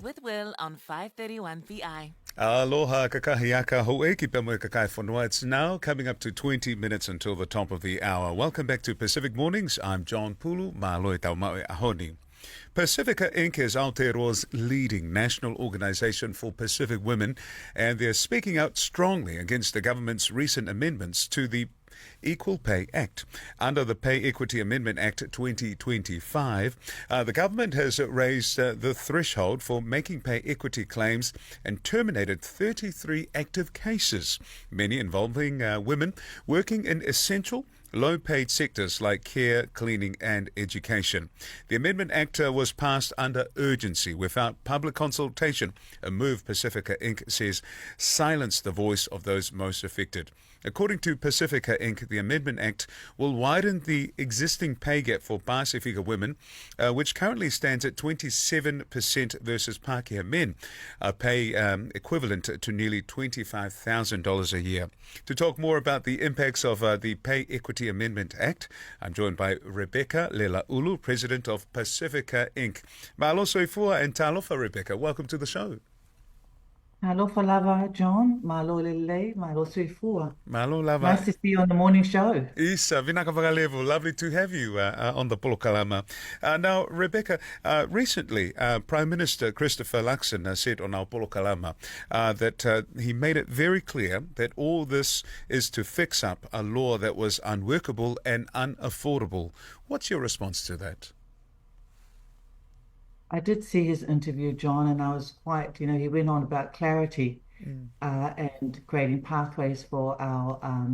with Will on 531 PI. Aloha kakahiaka ho'e ki pia moe kakai whanua. It's now coming up to 20 minutes until the top of the hour. Welcome back to Pacific Mornings. I'm John Pulu. Māloi tau maue ahoni. Pacifica Inc. is Aotearoa's leading national organisation for Pacific women, and they're speaking out strongly against the government's recent amendments to the Equal Pay Act. Under the Pay Equity Amendment Act 2025, the government has raised the threshold for making pay equity claims and terminated 33 active cases, many involving women working in essential low-paid sectors like care, cleaning and education. The Amendment Act was passed under urgency without public consultation, a move Pacifica Inc. says silenced the voice of those most affected. According to Pacifica Inc., the Amendment Act will widen the existing pay gap for Pacifica women, which currently stands at 27% versus Pākehā men, a pay equivalent to nearly $25,000 a year. To talk more about the impacts of the Pay Equity Amendment Act, I'm joined by Repeka Lelaulu, President of Pacifica Inc. Malo soifua and talofa, Repeka. Welcome to the show. Alofa lava, John. Malo lele, malo suifua. Malo lava. Nice to see you on the morning show. Isa, vinaka whakalevu. Lovely to have you on the Polokalama. Now, Rebecca, recently, Prime Minister Christopher Luxon said on our Polokalama that he made it very clear that all this is to fix up a law that was unworkable and unaffordable. What's your response to that? I did see his interview, John, and I was quite, he went on about clarity and creating pathways for our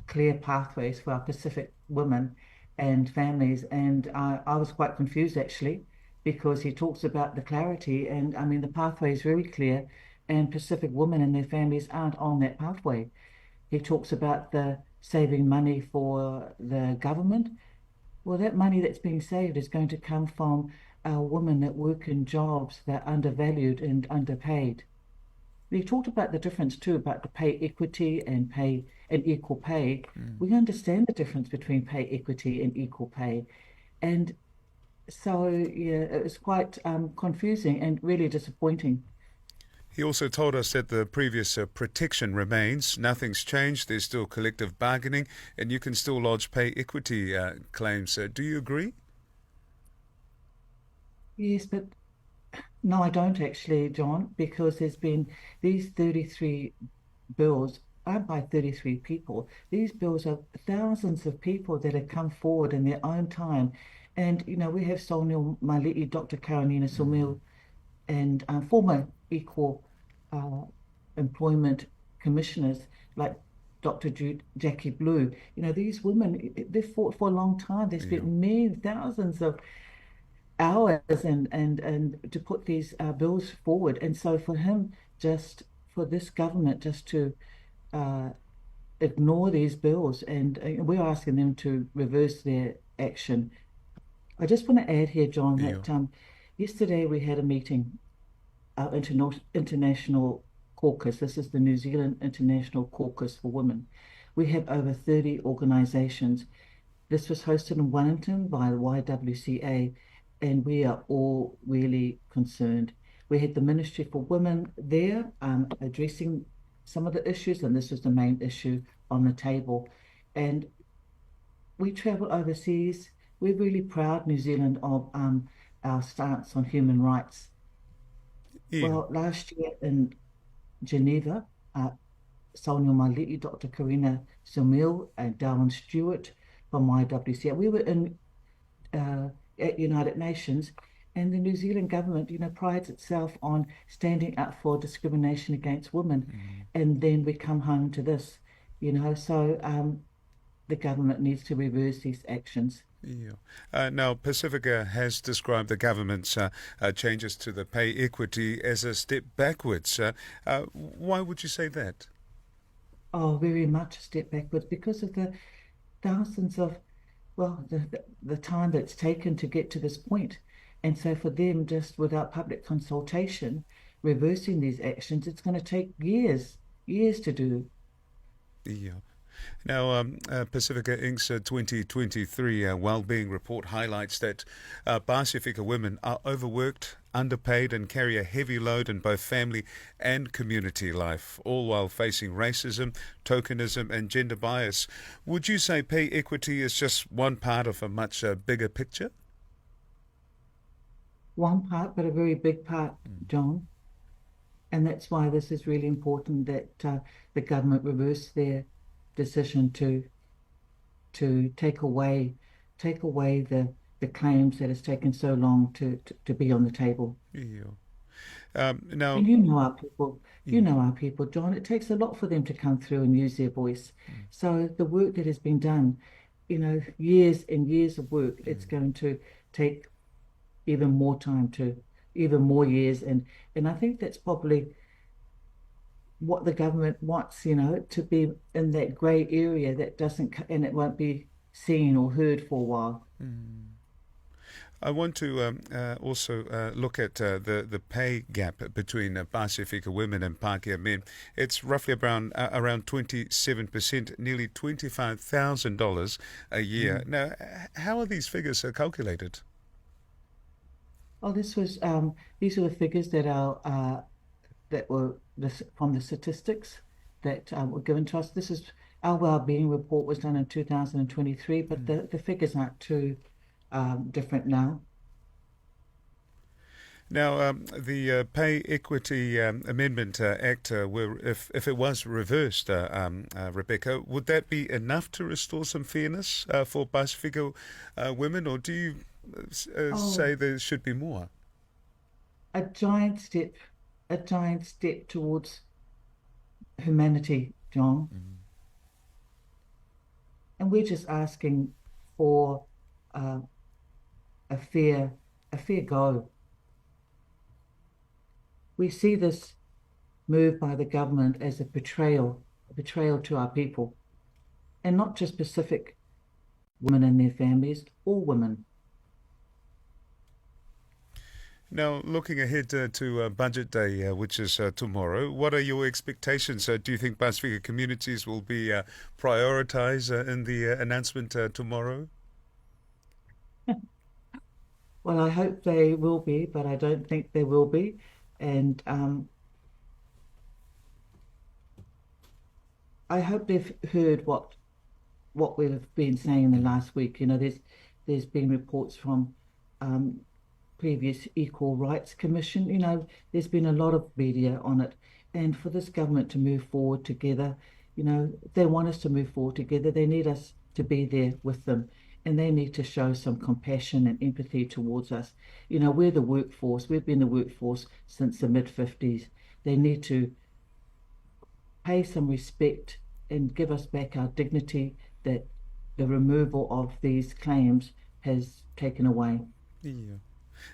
clear pathways for our Pacific women and families. And I was quite confused, actually, because he talks about the clarity. And I mean, the pathway is very clear, and Pacific women and their families aren't on that pathway. He talks about the saving money for the government. Well, that money that's being saved is going to come from our women that work in jobs that are undervalued and underpaid. We talked about the difference too, about the pay equity and pay and equal pay. We understand the difference between pay equity and equal pay. And so, yeah, it was quite confusing and really disappointing. He also told us that the previous protection remains. Nothing's changed. There's still collective bargaining and you can still lodge pay equity claims. Do you agree? Yes, but no, I don't actually, John, because there's been these 33 bills aren't by 33 people. These bills are thousands of people that have come forward in their own time. And, we have Sonia Mali'i, Dr. Karanina Sumil, and former equal employment commissioners like Dr. Jackie Blue. These women, they've fought for a long time. They spent many thousands of hours and to put these bills forward. And so for this government just to ignore these bills, and we're asking them to reverse their action. I just want to add here, John, that yesterday we had a meeting, our international caucus. This is the New Zealand International Caucus for Women. We have over 30 organisations. This was hosted in Wellington by the YWCA, and we are all really concerned. We had the Ministry for Women there addressing some of the issues, and this was the main issue on the table. And we travel overseas. We're really proud, New Zealand, of our stance on human rights. Well, last year in Geneva, Sonia Mali'i, Dr. Karina Sumil, and Darwin Stewart from YWCA, we were in at United Nations, and the New Zealand government, prides itself on standing up for discrimination against women. And then we come home to this, so the government needs to reverse these actions. Now, Pacifica has described the government's changes to the pay equity as a step backwards. Why would you say that? Oh, very much a step backwards because of the thousands of the time that it's taken to get to this point. And so for them, just without public consultation, reversing these actions, it's going to take years to do. Now, Pacifica Inc.'s 2023 Wellbeing Report highlights that Pacifica women are overworked, underpaid, and carry a heavy load in both family and community life, all while facing racism, tokenism, and gender bias. Would you say pay equity is just one part of a much bigger picture? One part, but a very big part, John. And that's why this is really important that the government reverse their decision to take away the claims that it's taken so long to be on the table. Yeah. And Now, you know our people, John. It takes a lot for them to come through and use their voice. So the work that has been done, years and years of work, it's going to take even more time even more years. And I think that's probably what the government wants, to be in that grey area that doesn't, and it won't be seen or heard for a while. I want to also look at the pay gap between Pacifica women and Pākehā men. It's roughly around 27%, nearly $25,000 a year. Now, how are these figures calculated? Oh, these are the figures that were from the statistics that were given to us. This is our wellbeing report was done in 2023, but the figures aren't too different now. Now, the Pay Equity Amendment Act, if it was reversed, Repeka, would that be enough to restore some fairness for Pacifica women, or do you say there should be more? A giant step towards humanity, John. And we're just asking for a fair go. We see this move by the government as a betrayal to our people, and not just Pacific women and their families, all women. Now, looking ahead to Budget Day, which is tomorrow, what are your expectations? Do you think Pacifica communities will be prioritised in the announcement tomorrow? Well, I hope they will be, but I don't think they will be. And I hope they've heard what we've been saying in the last week. There's been reports from previous Equal Rights Commission. There's been a lot of media on it. And for this government to move forward together, they want us to move forward together. They need us to be there with them. And they need to show some compassion and empathy towards us. We're the workforce. We've been the workforce since the mid-50s. They need to pay some respect and give us back our dignity that the removal of these claims has taken away. Yeah.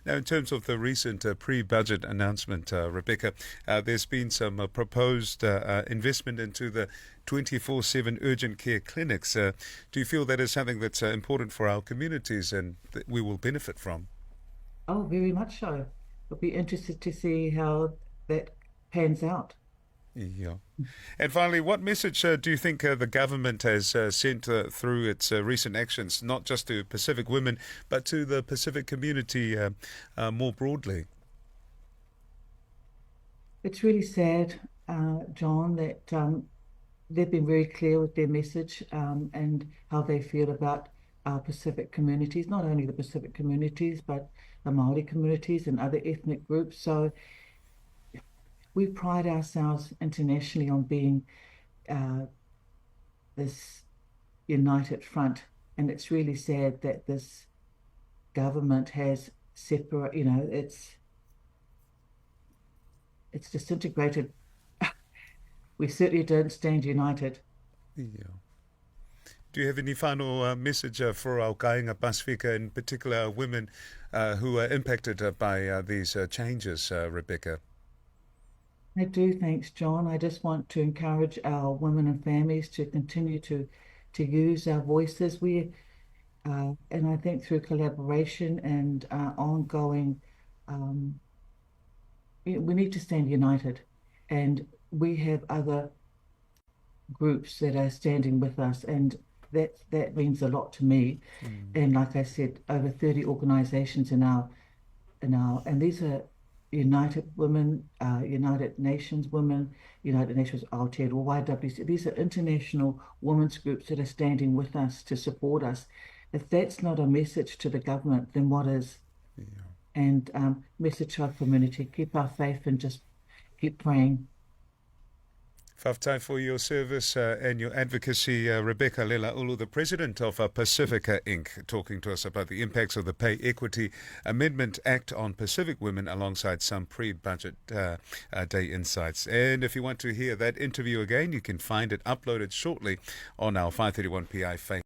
Now, in terms of the recent pre-budget announcement, Repeka, there's been some proposed investment into the 24/7 urgent care clinics. Do you feel that is something that's important for our communities and that we will benefit from? Oh, very much so. I'll be interested to see how that pans out. Yeah. And finally, what message do you think the government has sent through its recent actions, not just to Pacific women, but to the Pacific community more broadly? It's really sad, John, that they've been very clear with their message and how they feel about our Pacific communities, not only the Pacific communities, but the Māori communities and other ethnic groups. So we pride ourselves internationally on being this united front, and it's really sad that this government has separate. It's disintegrated. We certainly don't stand united. Yeah. Do you have any final message for our kāinga Pacifica, in particular women who are impacted by these changes, Repeka? I do, thanks, John. I just want to encourage our women and families to continue to use our voices. And I think through collaboration and ongoing, we need to stand united. And we have other groups that are standing with us, and that means a lot to me. And like I said, over 30 organisations in and these are United Women, United Nations Women, United Nations Aotearoa, YWC. These are international women's groups that are standing with us to support us. If that's not a message to the government, then what is? Yeah. And message to our community, keep our faith and just keep praying. Whaftai for your service and your advocacy, Repeka Lelaulu, the president of PACIFICA Inc., talking to us about the impacts of the Pay Equity Amendment Act on Pacific women alongside some pre-budget day insights. And if you want to hear that interview again, you can find it uploaded shortly on our 531 PI Facebook.